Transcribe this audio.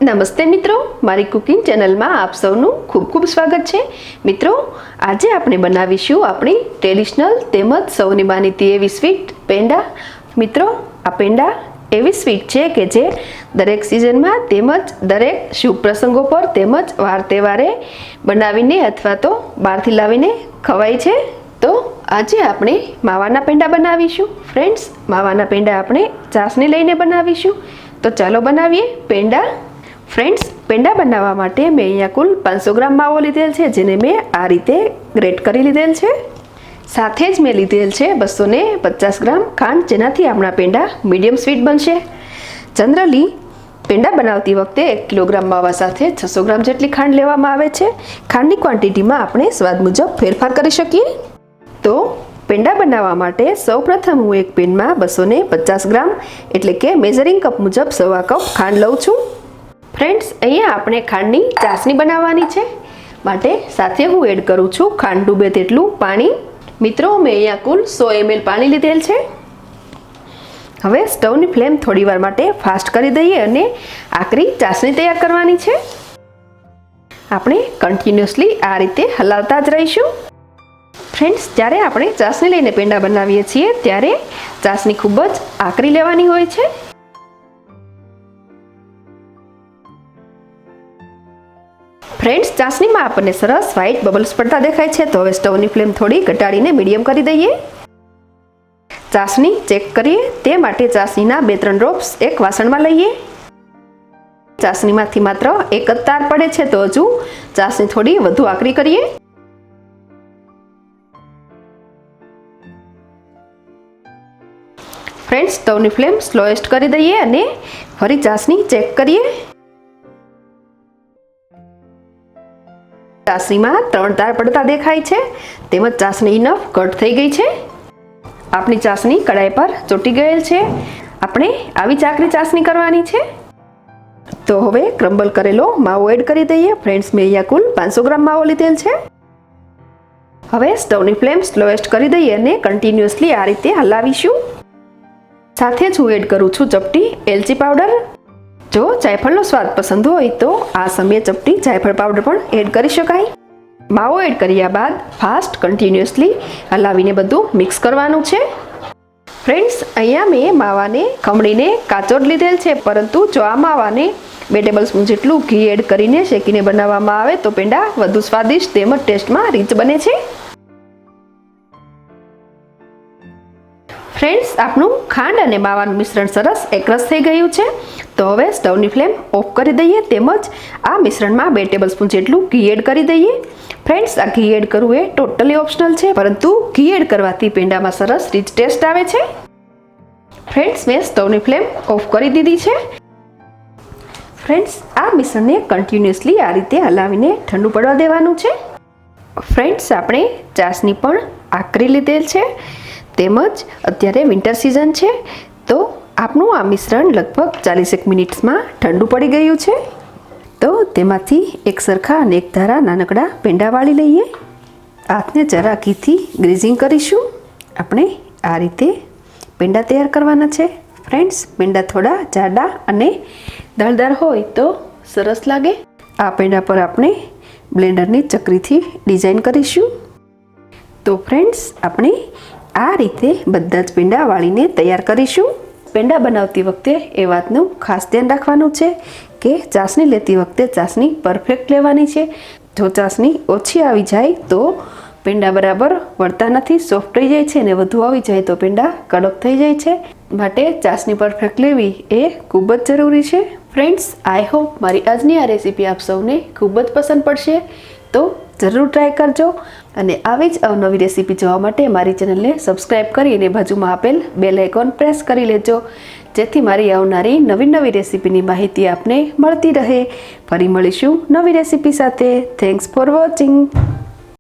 નમસ્તે મિત્રો, મારી કુકિંગ ચેનલમાં આપ સૌનું ખૂબ ખૂબ સ્વાગત છે। મિત્રો, આજે આપણે બનાવીશું આપણી ટ્રેડિશનલ તેમજ સૌની માનીતી એવી સ્વીટ પેંડા। મિત્રો, આ પેંડા એવી સ્વીટ છે કે જે દરેક સિઝનમાં તેમજ દરેક શુભ પ્રસંગો પર તેમજ વાર તહેવારે બનાવીને અથવા તો બહારથી લાવીને ખવાય છે। તો આજે આપણે માવાના પેંડા બનાવીશું। ફ્રેન્ડ્સ, માવાના પેંડા આપણે ચાસણી લઈને બનાવીશું। તો ચાલો બનાવીએ પેંડા। ફ્રેન્ડ્સ, પેંડા બનાવવા માટે મેં અહીંયા કુલ 500 ગ્રામ માવો લીધેલ છે, જેને મેં આ રીતે ગ્રેટ કરી લીધેલ છે। સાથે જ મેં લીધેલ છે 250 ગ્રામ ખાંડ, જેનાથી આપણા પેંડા મીડિયમ સ્વીટ બનશે। જનરલી પેંડા બનાવતી વખતે 1 કિલોગ્રામ માવા સાથે 600 ગ્રામ જેટલી ખાંડ લેવામાં આવે છે। ખાંડની ક્વોન્ટિટીમાં આપણે સ્વાદ મુજબ ફેરફાર કરી શકીએ। તો પેંડા બનાવવા માટે સૌપ્રથમ હું એક પેનમાં 250 ગ્રામ એટલે કે મેઝરિંગ કપ મુજબ 1/2 કપ ખાંડ લઉં છું। ફ્રેન્ડ્સ, અહીંયા આપણે ખાંડની ચાસણી બનાવવાની છે, માટે સાથે હું એડ કરું છું ખાંડ ડૂબે તેટલું પાણી। મિત્રો, મેં અહીંયા કુલ 100 ml પાણી લીધેલ છે। હવે સ્ટવની ફ્લેમ થોડીવાર માટે ફાસ્ટ કરી દઈએ અને આકરી ચાસણી તૈયાર કરવાની છે। આપણે કન્ટિન્યુઅસલી આ રીતે હલાવતા જ રહીશું। ફ્રેન્ડ્સ, જ્યારે આપણે ચાસણી લઈને પેંડા બનાવીએ છીએ ત્યારે ચાસણી ખૂબ જ આકરી લેવાની હોય છે। ફ્રેન્ડ્સ, ચાસણીમાં આપણને સરસ વ્હાઈટ બબલ્સ પડતા દેખાય છે, તો હવે સ્ટવની ફ્લેમ થોડી ઘટાડીને મીડિયમ કરી દઈએ। ચાસણી ચેક કરીએ તે માટે ચાસણીના 2-3 ડ્રોપ્સ એક વાસણમાં લઈએ। ચાસણીમાંથી માત્ર એક જ તાર પડે છે, તો હજુ ચાસણી થોડી વધુ આકરી કરીએ। ફ્રેન્ડ્સ, સ્ટવની ફ્લેમ સ્લોએસ્ટ કરી દઈએ અને ફરી ચાસણી ચેક કરીએ। ચાસણીમાં 3 તાર પડતા દેખાય છે, તેમજ ચાસણી ઇનફ કટ થઈ ગઈ છે। આપણી ચાસણી કડાઈ પર ચોંટી ગયેલ છે। આપણે આવી જ આકરી ચાસણી કરવાની છે। તો હવે ક્રમ્બલ કરેલો માવો એડ કરી દઈએ। ફ્રેન્ડ્સ, મેં અહીંયા કુલ 500 ગ્રામ માવો લીધેલ છે। હવે સ્ટવની ફ્લેમ સ્લોએસ્ટ કરી દઈએ અને કન્ટિન્યુઅસલી આ રીતે હલાવીશું। સાથે જ હું એડ કરું છું ચપટી એલચી પાવડર। જો જાયફળનો સ્વાદ પસંદ હોય તો આ સમયે ચપટી જાયફળ પાવડર પણ એડ કરી શકાય। માવો એડ કર્યા બાદ ફાસ્ટ કન્ટિન્યુઅસલી હલાવીને બધું મિક્સ કરવાનું છે। ફ્રેન્ડ્સ, અહીંયા મેં માવાને ખમણીને કાચો જ લીધેલ છે, પરંતુ જો આ માવાને 2 ટેબલસ્પૂન જેટલું ઘી એડ કરીને શેકીને બનાવવામાં આવે તો પેંડા વધુ સ્વાદિષ્ટ તેમજ ટેસ્ટમાં રીચ બને છે। ફ્રેન્ડ્સ, આપણું ખાંડ અને માવાનું મિશ્રણ સરસ એકરસ થઈ ગયું છે, તો હવે સ્ટવની ફ્લેમ ઓફ કરી દઈએ તેમજ આ મિશ્રણમાં 2 ટેબલસ્પૂન જેટલું ઘી એડ કરી દઈએ। ફ્રેન્ડ્સ, આ ઘી એડ કરવું એ ટોટલી ઓપ્શનલ છે, પરંતુ ઘી એડ કરવાથી પેંડામાં સરસ રીચ ટેસ્ટ આવે છે। ફ્રેન્ડ્સ, મેં સ્ટવની ફ્લેમ ઓફ કરી દીધી છે। ફ્રેન્ડ્સ, આ મિશ્રણને કન્ટિન્યુઅસલી આ રીતે હલાવીને ઠંડુ પડવા દેવાનું છે। ફ્રેન્ડ્સ, આપણે ચાસણી પણ આકરી લીધેલ છે, તેમજ અત્યારે વિન્ટર સિઝન છે, તો આપણું આ મિશ્રણ લગભગ 40 મિનિટ્સમાં ઠંડુ પડી ગયું છે। તો તેમાંથી એક સરખા અને એક ધારા નાનકડા પેંડા વાળી લઈએ। હાથને જરા ઘીથી ગ્રીઝિંગ કરીશું। આપણે આ રીતે પેંડા તૈયાર કરવાના છે। ફ્રેન્ડ્સ, પેંડા થોડા જાડા અને દળદાર હોય તો સરસ લાગે। આ પેંડા પર આપણે બ્લેન્ડરની ચકરીથી ડિઝાઇન કરીશું। તો ફ્રેન્ડ્સ, આપણે આ રીતે બધા જ પેંડા વાળીને તૈયાર કરીશું। પેંડા બનાવતી વખતે એ વાતનું ખાસ ધ્યાન રાખવાનું છે કે ચાસણી લેતી વખતે ચાસણી પરફેક્ટ લેવાની છે। જો ચાસણી ઓછી આવી જાય તો પેંડા બરાબર વળતા નથી, સોફ્ટ થઈ જાય છે, અને વધુ આવી જાય તો પેંડા કડક થઈ જાય છે, માટે ચાસણી પરફેક્ટ લેવી એ ખૂબ જ જરૂરી છે। ફ્રેન્ડ્સ, આઈ હોપ મારી આજની આ રેસીપી આપ સૌને ખૂબ જ પસંદ પડશે, તો જરૂર ટ્રાય કરજો અને આવી જ અવનવી રેસીપી જોવા માટે મારી ચેનલને સબસ્ક્રાઈબ કરી અને બાજુમાં આપેલ બેલ આઇકોન પ્રેસ કરી લેજો, જેથી મારી આવનારી નવી રેસીપીની માહિતી આપને મળતી રહે। ફરી મળીશું નવી રેસીપી સાથે। Thanks for watching.